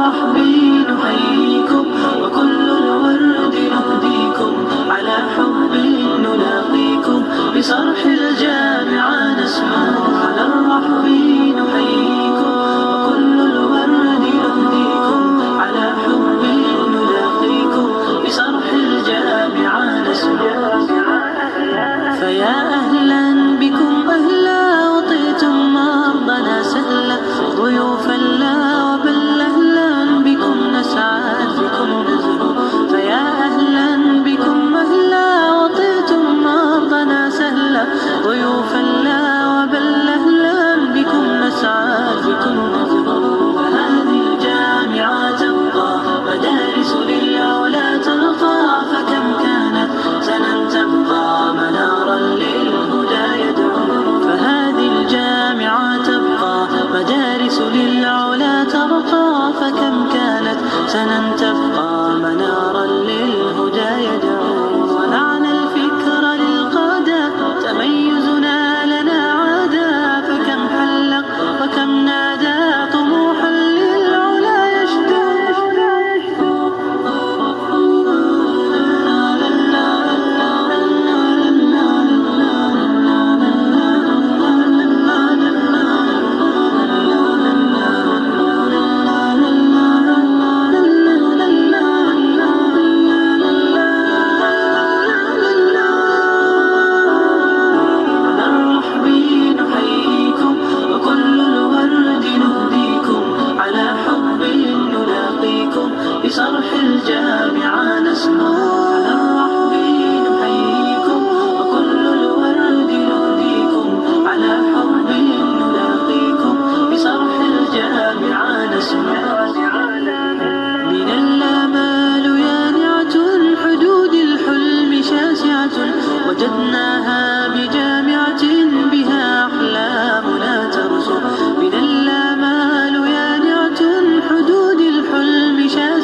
الرحب نحييكم وكل الورد نهديكم على حب نلاقيكم بصرح الجامعة نسمو على الرحب نحييكم وكل الورد نهديكم على حب نلاقيكم بصرح الجامعة نسمو. فيا أهلا بكم أهلا وطيتم مرضنا سهلا ضيوفا لا وبل أهلا بكم نسعد بكم نزهو. فيا أهلا بكم أهلا وطيتم مرضنا سهلا ضيوفا لا وبل أهلا بكم نسعد بكم نزهو. فهذه الجامعة تبقى مدارس للعلا ترقى فكم كانت سنا تبقى منارا للهدى يدعو. فهذه الجامعة تبقى مدارس للعلا ترقى فكم كانت سنا تبقى منارا للهدى